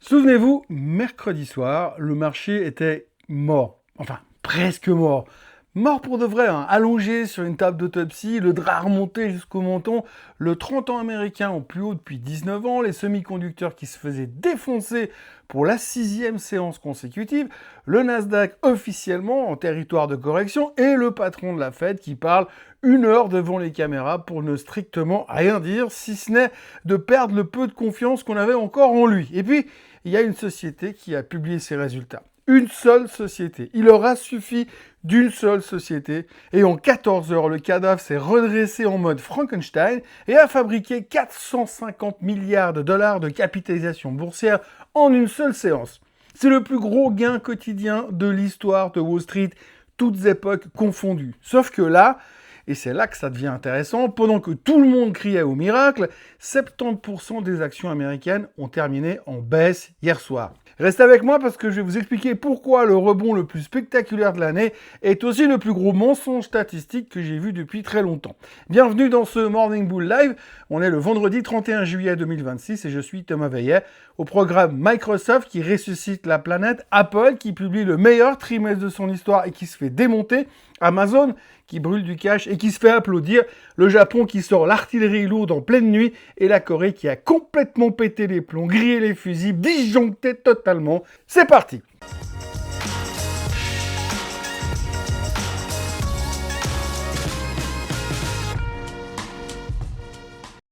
Souvenez-vous, mercredi soir, le marché était mort. Enfin, presque mort. Mort pour de vrai, hein. Allongé sur une table d'autopsie, le drap remonté jusqu'au menton, le 30 ans américain au plus haut depuis 19 ans, les semi-conducteurs qui se faisaient défoncer pour la 6e séance consécutive, le Nasdaq officiellement en territoire de correction et le patron de la Fed qui parle 1 heure devant les caméras pour ne strictement rien dire, si ce n'est de perdre le peu de confiance qu'on avait encore en lui. Et puis, il y a une société qui a publié ses résultats. Une seule société. Il aura suffi d'une seule société. Et en 14 heures, le cadavre s'est redressé en mode Frankenstein et a fabriqué 450 milliards de dollars de capitalisation boursière en une seule séance. C'est le plus gros gain quotidien de l'histoire de Wall Street, toutes époques confondues. Sauf que là, et c'est là que ça devient intéressant, pendant que tout le monde criait au miracle, 70% des actions américaines ont terminé en baisse hier soir. Restez avec moi parce que je vais vous expliquer pourquoi le rebond le plus spectaculaire de l'année est aussi le plus gros mensonge statistique que j'ai vu depuis très longtemps. Bienvenue dans ce Morning Bull Live. On est le vendredi 31 juillet 2026 et je suis Thomas Veillet. Au programme Microsoft qui ressuscite la planète, Apple qui publie le meilleur trimestre de son histoire et qui se fait démonter, Amazon qui brûle du cash et qui se fait applaudir, le Japon qui sort l'artillerie lourde en pleine nuit et la Corée qui a complètement pété les plombs, grillé les fusibles, disjoncté totalement. C'est parti!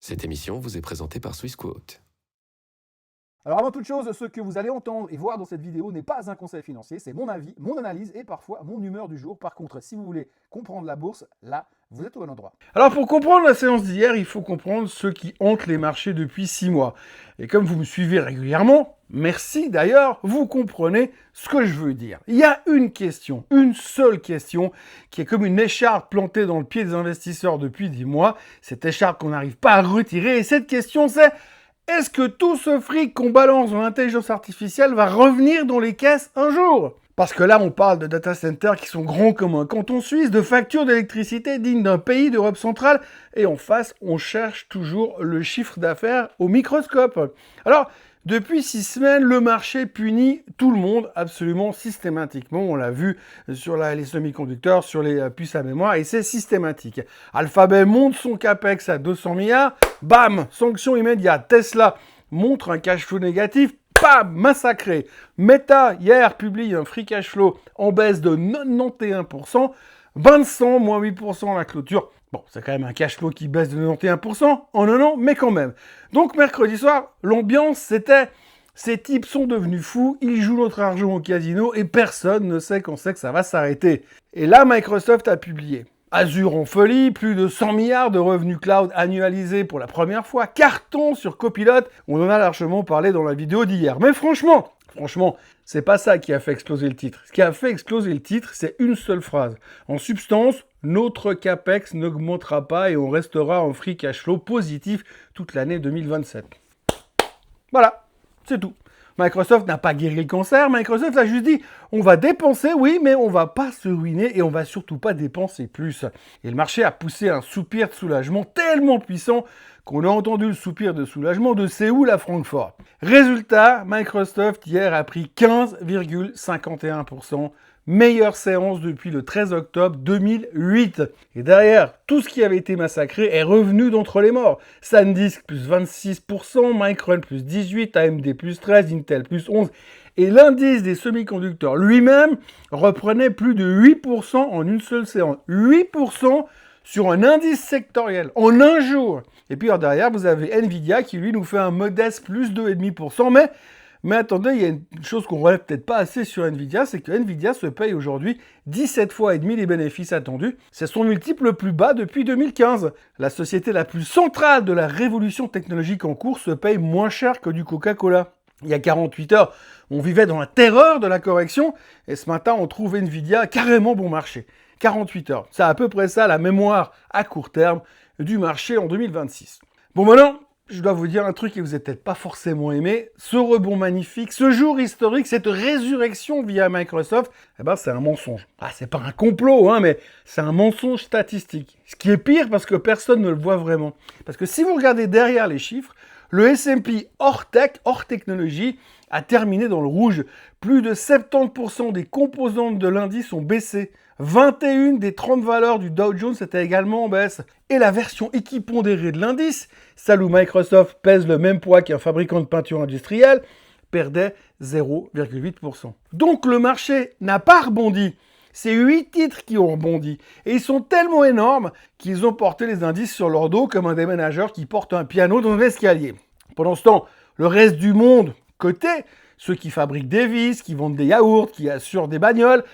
Cette émission vous est présentée par Swissquote. Alors avant toute chose, ce que vous allez entendre et voir dans cette vidéo n'est pas un conseil financier, c'est mon avis, mon analyse et parfois mon humeur du jour. Par contre, si vous voulez comprendre la bourse, là, vous êtes au bon endroit. Alors pour comprendre la séance d'hier, il faut comprendre ceux qui hantent les marchés depuis 6 mois. Et comme vous me suivez régulièrement, merci d'ailleurs, vous comprenez ce que je veux dire. Il y a une question, une seule question, qui est comme une écharpe plantée dans le pied des investisseurs depuis 10 mois. Cette écharpe qu'on n'arrive pas à retirer. Et cette question c'est... Est-ce que tout ce fric qu'on balance dans l'intelligence artificielle va revenir dans les caisses un jour? Parce que là, on parle de data centers qui sont grands comme un canton suisse, de factures d'électricité dignes d'un pays d'Europe centrale, et en face, on cherche toujours le chiffre d'affaires au microscope. Alors, depuis 6 semaines, le marché punit tout le monde absolument systématiquement. On l'a vu sur les semi-conducteurs, sur les puces à mémoire, et c'est systématique. Alphabet monte son capex à 200 milliards, bam, sanction immédiate. Tesla montre un cash flow négatif, bam, massacré. Meta, hier, publie un free cash flow en baisse de 91%, Vincent, moins 8% à la clôture. Bon, c'est quand même un cash flow qui baisse de 91% en un an, mais quand même. Donc, mercredi soir, l'ambiance, c'était... Ces types sont devenus fous, ils jouent notre argent au casino et personne ne sait quand c'est que ça va s'arrêter. Et là, Microsoft a publié. Azure en folie, plus de 100 milliards de revenus cloud annualisés pour la première fois, carton sur Copilot, on en a largement parlé dans la vidéo d'hier. Mais franchement, c'est pas ça qui a fait exploser le titre. Ce qui a fait exploser le titre, c'est une seule phrase. En substance, notre capex n'augmentera pas et on restera en free cash flow positif toute l'année 2027. Voilà, c'est tout. Microsoft n'a pas guéri le cancer, Microsoft a juste dit on va dépenser, oui, mais on va pas se ruiner et on va surtout pas dépenser plus. Et le marché a poussé un soupir de soulagement tellement puissant qu'on a entendu le soupir de soulagement de Séoul à Francfort. Résultat, Microsoft hier a pris 15,51%, meilleure séance depuis le 13 octobre 2008. Et derrière, tout ce qui avait été massacré est revenu d'entre les morts. SanDisk plus 26%, Micron plus 18%, AMD plus 13%, Intel plus 11%. Et l'indice des semi-conducteurs lui-même reprenait plus de 8% en une seule séance. 8% sur un indice sectoriel en un jour. Et puis derrière, vous avez Nvidia qui lui nous fait un modeste plus 2,5%. Mais attendez, il y a une chose qu'on ne relève peut-être pas assez sur Nvidia, c'est que Nvidia se paye aujourd'hui 17 fois et demi les bénéfices attendus. C'est son multiple le plus bas depuis 2015. La société la plus centrale de la révolution technologique en cours se paye moins cher que du Coca-Cola. Il y a 48 heures, on vivait dans la terreur de la correction, et ce matin, on trouve Nvidia carrément bon marché. 48 heures, c'est à peu près ça la mémoire à court terme du marché en 2026. Bon maintenant, je dois vous dire un truc que vous n'avez peut-être pas forcément aimé. Ce rebond magnifique, ce jour historique, cette résurrection via Microsoft, c'est un mensonge. C'est pas un complot, mais c'est un mensonge statistique. Ce qui est pire parce que personne ne le voit vraiment. Parce que si vous regardez derrière les chiffres, Le S&P hors tech, hors technologie, a terminé dans le rouge. Plus de 70% des composantes de l'indice ont baissé. 21 des 30 valeurs du Dow Jones étaient également en baisse. Et la version équipondérée de l'indice, celle où Microsoft pèse le même poids qu'un fabricant de peinture industrielle, perdait 0,8%. Donc le marché n'a pas rebondi. C'est 8 titres qui ont rebondi. Et ils sont tellement énormes qu'ils ont porté les indices sur leur dos comme un déménageur qui porte un piano dans un escalier. Pendant ce temps, le reste du monde, côté, ceux qui fabriquent des vis, qui vendent des yaourts, qui assurent des bagnoles,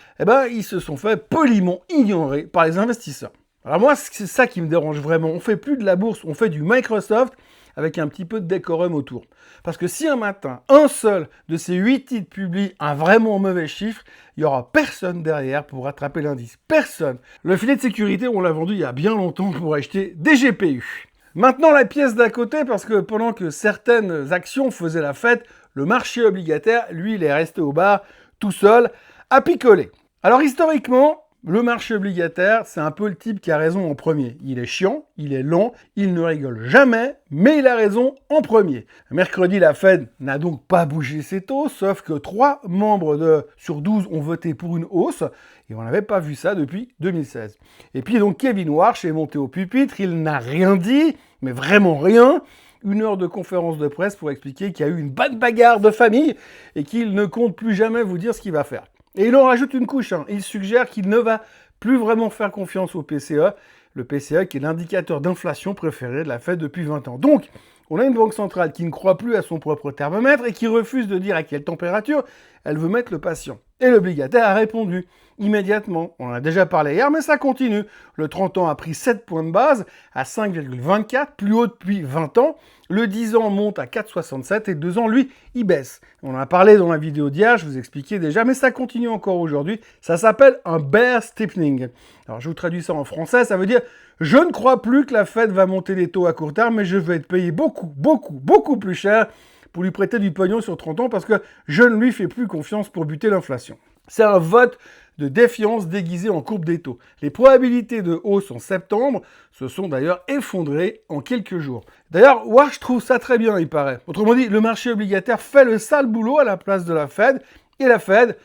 ils se sont fait poliment ignorer par les investisseurs. Alors moi, c'est ça qui me dérange vraiment. On fait plus de la bourse, on fait du Microsoft avec un petit peu de décorum autour. Parce que si un matin, un seul de ces 8 titres publie un vraiment mauvais chiffre, il n'y aura personne derrière pour rattraper l'indice. Personne. Le filet de sécurité, on l'a vendu il y a bien longtemps pour acheter des GPU. Maintenant, la pièce d'à côté, parce que pendant que certaines actions faisaient la fête, le marché obligataire, lui, il est resté au bar, tout seul, à picoler. Alors historiquement, le marché obligataire, c'est un peu le type qui a raison en premier. Il est chiant, il est lent, il ne rigole jamais, mais il a raison en premier. Mercredi, la Fed n'a donc pas bougé ses taux, sauf que 3 membres sur 12 ont voté pour une hausse, et on n'avait pas vu ça depuis 2016. Et puis donc Kevin Warsh est monté au pupitre, il n'a rien dit, mais vraiment rien. 1 heure de conférence de presse pour expliquer qu'il y a eu une bonne bagarre de famille et qu'il ne compte plus jamais vous dire ce qu'il va faire. Et il en rajoute une couche, il suggère qu'il ne va plus vraiment faire confiance au PCE, le PCE qui est l'indicateur d'inflation préféré de la Fed depuis 20 ans. Donc, on a une banque centrale qui ne croit plus à son propre thermomètre et qui refuse de dire à quelle température elle veut mettre le patient. Et l'obligataire a répondu immédiatement. On en a déjà parlé hier, mais ça continue. Le 30 ans a pris 7 points de base à 5,24, plus haut depuis 20 ans. Le 10 ans monte à 4,67 et le 2 ans, lui, il baisse. On en a parlé dans la vidéo d'hier, je vous expliquais déjà, mais ça continue encore aujourd'hui. Ça s'appelle un bear steepening. Alors, je vous traduis ça en français, ça veut dire « Je ne crois plus que la Fed va monter les taux à court terme, mais je vais être payé beaucoup plus cher pour lui prêter du pognon sur 30 ans parce que je ne lui fais plus confiance pour buter l'inflation. » C'est un vote de défiance déguisé en courbe des taux. Les probabilités de hausse en septembre se sont d'ailleurs effondrées en quelques jours. D'ailleurs, Warsh trouve ça très bien, il paraît. Autrement dit, le marché obligataire fait le sale boulot à la place de la Fed, et la Fed,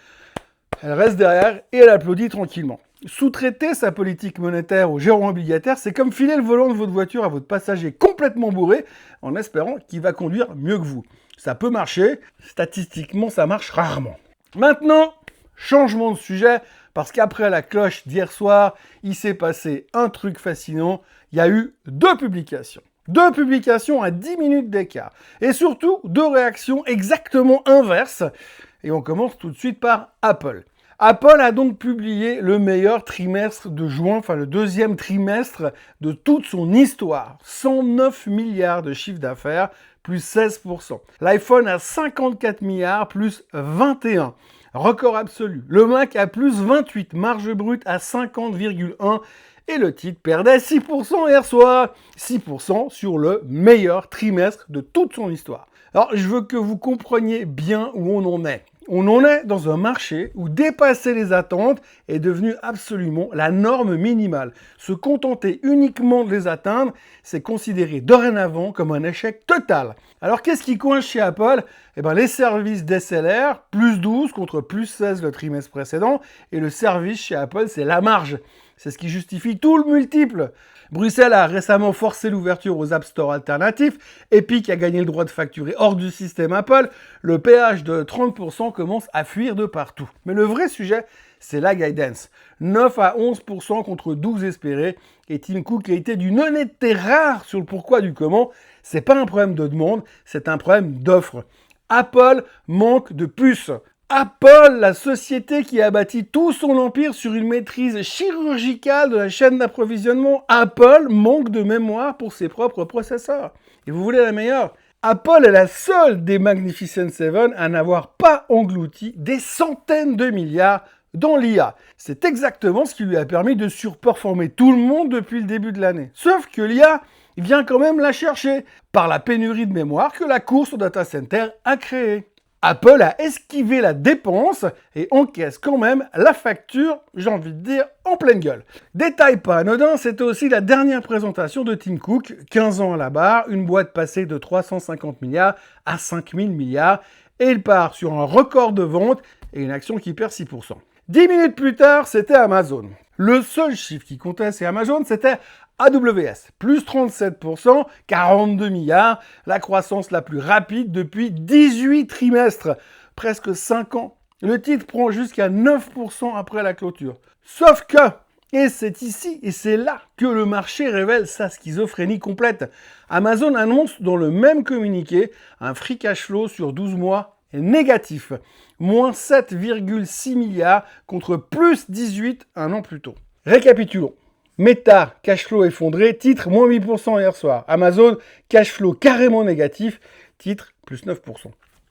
elle reste derrière et elle applaudit tranquillement. Sous-traiter sa politique monétaire au gérant obligataire, c'est comme filer le volant de votre voiture à votre passager complètement bourré en espérant qu'il va conduire mieux que vous. Ça peut marcher, statistiquement ça marche rarement. Maintenant, changement de sujet, parce qu'après la cloche d'hier soir, il s'est passé un truc fascinant. Il y a eu 2 publications. 2 publications à 10 minutes d'écart. Et surtout, 2 réactions exactement inverses. Et on commence tout de suite par Apple. Apple a donc publié le meilleur trimestre de juin, enfin le 2e trimestre de toute son histoire. 109 milliards de chiffre d'affaires, plus 16%. L'iPhone a 54 milliards, plus 21%. Record absolu. Le Mac a plus 28, marge brute à 50,1 et le titre perdait 6% hier soir. 6% sur le meilleur trimestre de toute son histoire. Alors, je veux que vous compreniez bien où on en est. On en est dans un marché où dépasser les attentes est devenu absolument la norme minimale. Se contenter uniquement de les atteindre, c'est considéré dorénavant comme un échec total. Alors qu'est-ce qui coince chez Apple ? Les services DSLR, plus 12 contre plus 16 le trimestre précédent, et le service chez Apple, c'est la marge. C'est ce qui justifie tout le multiple. Bruxelles a récemment forcé l'ouverture aux App Store alternatifs. Epic a gagné le droit de facturer hors du système Apple. Le péage de 30% commence à fuir de partout. Mais le vrai sujet, c'est la guidance. 9 à 11% contre 12 espérés. Et Tim Cook a été d'une honnêteté rare sur le pourquoi du comment. C'est pas un problème de demande, c'est un problème d'offre. Apple manque de puces. Apple, la société qui a bâti tout son empire sur une maîtrise chirurgicale de la chaîne d'approvisionnement, Apple manque de mémoire pour ses propres processeurs. Et vous voulez la meilleure ? Apple est la seule des Magnificent Seven à n'avoir pas englouti des centaines de milliards dans l'IA. C'est exactement ce qui lui a permis de surperformer tout le monde depuis le début de l'année. Sauf que l'IA vient quand même la chercher par la pénurie de mémoire que la course au data center a créée. Apple a esquivé la dépense et encaisse quand même la facture, j'ai envie de dire, en pleine gueule. Détail pas anodin, c'était aussi la dernière présentation de Tim Cook, 15 ans à la barre, une boîte passée de 350 milliards à 5000 milliards, et il part sur un record de vente et une action qui perd 6%. 10 minutes plus tard, c'était Amazon. Le seul chiffre qui comptait, c'est Amazon, c'était AWS, plus 37%, 42 milliards, la croissance la plus rapide depuis 18 trimestres, presque 5 ans. Le titre prend jusqu'à 9% après la clôture. Sauf que, et c'est ici et c'est là que le marché révèle sa schizophrénie complète, Amazon annonce dans le même communiqué un free cash flow sur 12 mois négatif, moins 7,6 milliards contre plus 18 un an plus tôt. Récapitulons. Meta, cash flow effondré, titre moins 8% hier soir. Amazon, cash flow carrément négatif, titre plus 9%.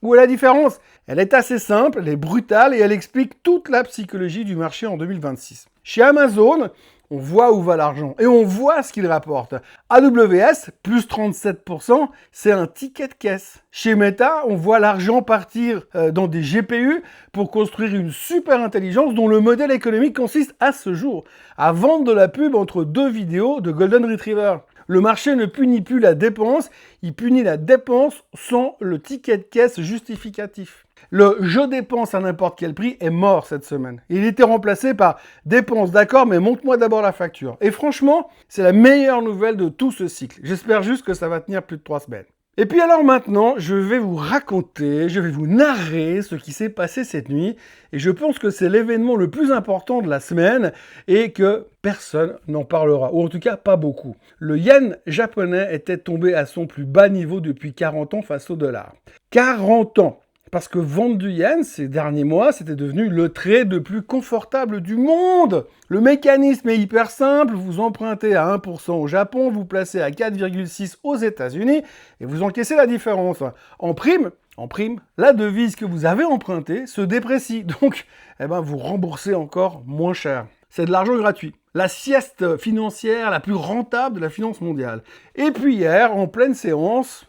Où est la différence? Elle est assez simple, elle est brutale et elle explique toute la psychologie du marché en 2026. Chez Amazon, on voit où va l'argent et on voit ce qu'il rapporte. AWS, plus 37%, c'est un ticket de caisse. Chez Meta, on voit l'argent partir dans des GPU pour construire une super intelligence dont le modèle économique consiste à ce jour à vendre de la pub entre deux vidéos de Golden Retriever. Le marché ne punit plus la dépense, il punit la dépense sans le ticket de caisse justificatif. Le « je dépense à n'importe quel prix » est mort cette semaine. Il était remplacé par « dépense, d'accord, mais montre-moi d'abord la facture ». Et franchement, c'est la meilleure nouvelle de tout ce cycle. J'espère juste que ça va tenir plus de 3 semaines. Et puis alors maintenant, je vais vous raconter, je vais vous narrer ce qui s'est passé cette nuit. Et je pense que c'est l'événement le plus important de la semaine et que personne n'en parlera, ou en tout cas pas beaucoup. Le yen japonais était tombé à son plus bas niveau depuis 40 ans face au dollar. 40 ans! Parce que vendre du yen, ces derniers mois, c'était devenu le trade le plus confortable du monde. Le mécanisme est hyper simple, vous empruntez à 1% au Japon, vous placez à 4,6% aux États-Unis et vous encaissez la différence. En prime, la devise que vous avez empruntée se déprécie. Donc, vous remboursez encore moins cher. C'est de l'argent gratuit. La sieste financière la plus rentable de la finance mondiale. Et puis hier, en pleine séance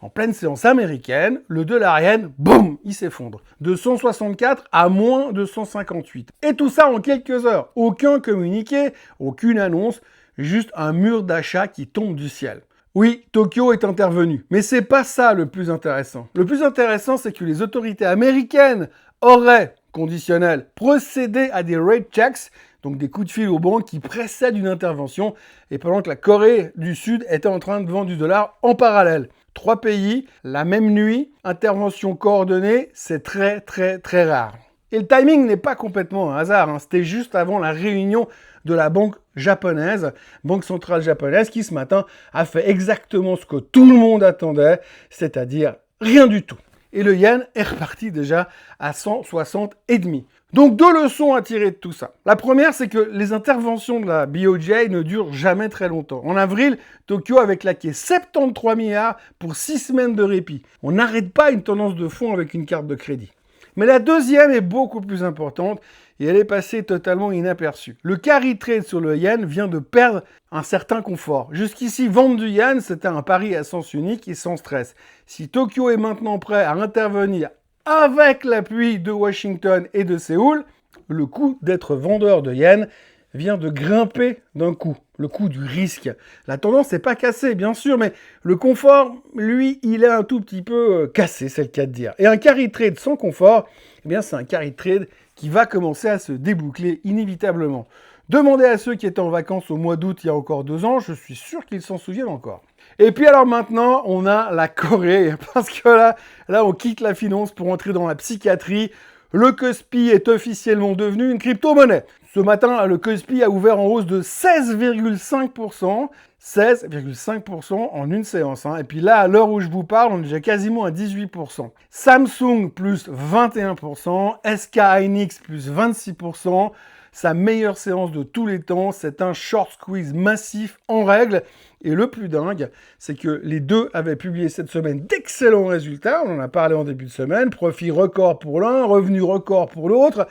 américaine, le dollar yen, boum, il s'effondre. De 164 à moins de 158. Et tout ça en quelques heures. Aucun communiqué, aucune annonce, juste un mur d'achat qui tombe du ciel. Oui, Tokyo est intervenu, mais c'est pas ça le plus intéressant. Le plus intéressant, c'est que les autorités américaines auraient, conditionnel, procédé à des rate checks, donc des coups de fil aux banques qui précèdent une intervention, et pendant que la Corée du Sud était en train de vendre du dollar en parallèle. 3 pays, la même nuit, intervention coordonnée, c'est très très très rare. Et le timing n'est pas complètement un hasard, c'était juste avant la réunion de la banque japonaise, banque centrale japonaise, qui ce matin a fait exactement ce que tout le monde attendait, c'est-à-dire rien du tout. Et le yen est reparti déjà à 160,5. Donc 2 leçons à tirer de tout ça. La première, c'est que les interventions de la BOJ ne durent jamais très longtemps. En avril, Tokyo avait claqué 73 milliards pour 6 semaines de répit. On n'arrête pas une tendance de fond avec une carte de crédit. Mais la deuxième est beaucoup plus importante et elle est passée totalement inaperçue. Le carry trade sur le yen vient de perdre un certain confort. Jusqu'ici, vendre du yen, c'était un pari à sens unique et sans stress. Si Tokyo est maintenant prêt à intervenir avec l'appui de Washington et de Séoul, le coût d'être vendeur de yen vient de grimper d'un coup, le coût du risque. La tendance n'est pas cassée, bien sûr, mais le confort, lui, il est un tout petit peu cassé, c'est le cas de dire. Et un carry trade sans confort, c'est un carry trade qui va commencer à se déboucler inévitablement. Demandez à ceux qui étaient en vacances au mois d'août il y a encore 2 ans, je suis sûr qu'ils s'en souviennent encore. Et puis alors maintenant, on a la Corée, parce que là on quitte la finance pour entrer dans la psychiatrie. Le Kospi est officiellement devenu une crypto-monnaie. Ce matin, le Kospi a ouvert en hausse de 16,5%. 16,5% en une séance. Et puis là, à l'heure où je vous parle, on est déjà quasiment à 18%. Samsung plus 21%. SK Hynix plus 26%. Sa meilleure séance de tous les temps, c'est un short squeeze massif en règle. Et le plus dingue, c'est que les deux avaient publié cette semaine d'excellents résultats. On en a parlé en début de semaine. Profit record pour l'un, revenu record pour l'autre.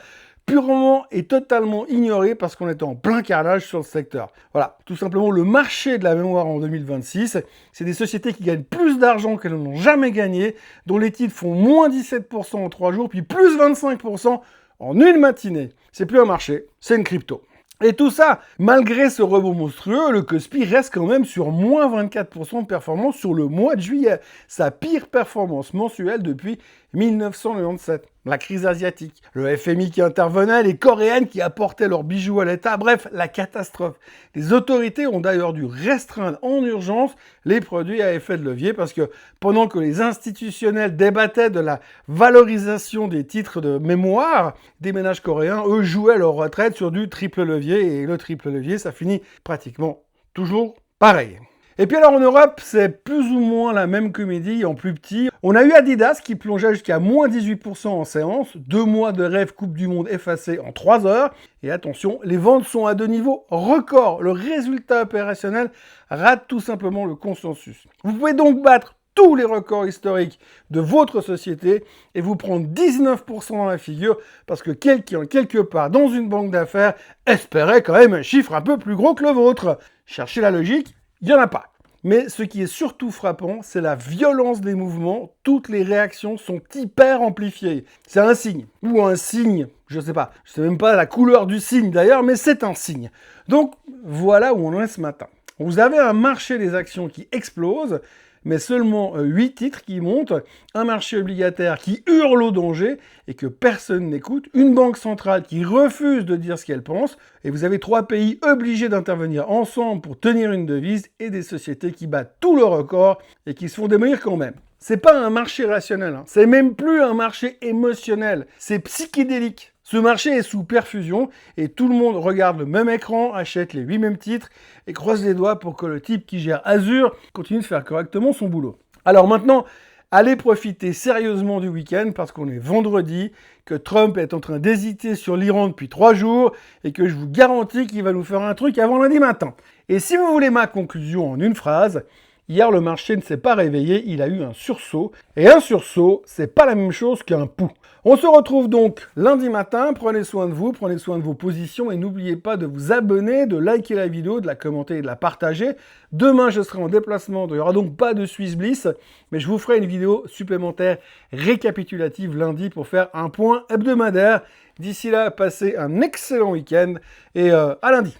purement et totalement ignoré parce qu'on était en plein carnage sur le secteur. Voilà, tout simplement le marché de la mémoire en 2026, c'est des sociétés qui gagnent plus d'argent qu'elles n'ont jamais gagné, dont les titres font moins 17% en 3 jours, puis plus 25% en une matinée. C'est plus un marché, c'est une crypto. Et tout ça, malgré ce rebond monstrueux, le Kospi reste quand même sur moins 24% de performance sur le mois de juillet. Sa pire performance mensuelle depuis 1997. La crise asiatique, le FMI qui intervenait, les Coréennes qui apportaient leurs bijoux à l'État, bref, la catastrophe. Les autorités ont d'ailleurs dû restreindre en urgence les produits à effet de levier parce que pendant que les institutionnels débattaient de la valorisation des titres de mémoire, des ménages coréens, eux, jouaient leur retraite sur du triple levier et le triple levier, ça finit pratiquement toujours pareil. Et puis alors en Europe, c'est plus ou moins la même comédie en plus petit. On a eu Adidas qui plongeait jusqu'à moins 18% en séance, 2 mois de rêve Coupe du Monde effacé en 3 heures. Et attention, les ventes sont à de niveaux records. Le résultat opérationnel rate tout simplement le consensus. Vous pouvez donc battre tous les records historiques de votre société et vous prendre 19% dans la figure parce que quelqu'un, quelque part dans une banque d'affaires, espérait quand même un chiffre un peu plus gros que le vôtre. Cherchez la logique. Il n'y en a pas. Mais ce qui est surtout frappant, c'est la violence des mouvements. Toutes les réactions sont hyper amplifiées. C'est un signe. Ou un signe, je sais pas. Je sais même pas la couleur du signe d'ailleurs, mais c'est un signe. Donc, voilà où on en est ce matin. Vous avez un marché des actions qui explose, mais seulement 8 titres qui montent, un marché obligataire qui hurle au danger et que personne n'écoute, une banque centrale qui refuse de dire ce qu'elle pense, et vous avez 3 pays obligés d'intervenir ensemble pour tenir une devise et des sociétés qui battent tous leurs records et qui se font démolir quand même. C'est pas un marché rationnel, hein. C'est même plus un marché émotionnel, c'est psychédélique. Ce marché est sous perfusion et tout le monde regarde le même écran, achète les 8 mêmes titres et croise les doigts pour que le type qui gère Azure continue de faire correctement son boulot. Alors maintenant, allez profiter sérieusement du week-end parce qu'on est vendredi, que Trump est en train d'hésiter sur l'Iran depuis 3 jours et que je vous garantis qu'il va nous faire un truc avant lundi matin. Et si vous voulez ma conclusion en une phrase, hier le marché ne s'est pas réveillé, il a eu un sursaut. Et un sursaut, c'est pas la même chose qu'un pouls. On se retrouve donc lundi matin, prenez soin de vous, prenez soin de vos positions et n'oubliez pas de vous abonner, de liker la vidéo, de la commenter et de la partager. Demain, je serai en déplacement, il n'y aura donc pas de Swiss Bliss, mais je vous ferai une vidéo supplémentaire récapitulative lundi pour faire un point hebdomadaire. D'ici là, passez un excellent week-end et à lundi.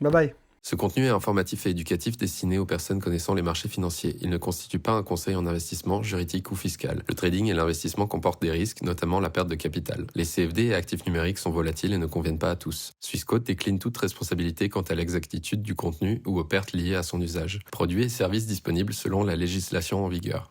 Bye bye. Ce contenu est informatif et éducatif destiné aux personnes connaissant les marchés financiers. Il ne constitue pas un conseil en investissement, juridique ou fiscal. Le trading et l'investissement comportent des risques, notamment la perte de capital. Les CFD et actifs numériques sont volatiles et ne conviennent pas à tous. Swissquote décline toute responsabilité quant à l'exactitude du contenu ou aux pertes liées à son usage. Produits et services disponibles selon la législation en vigueur.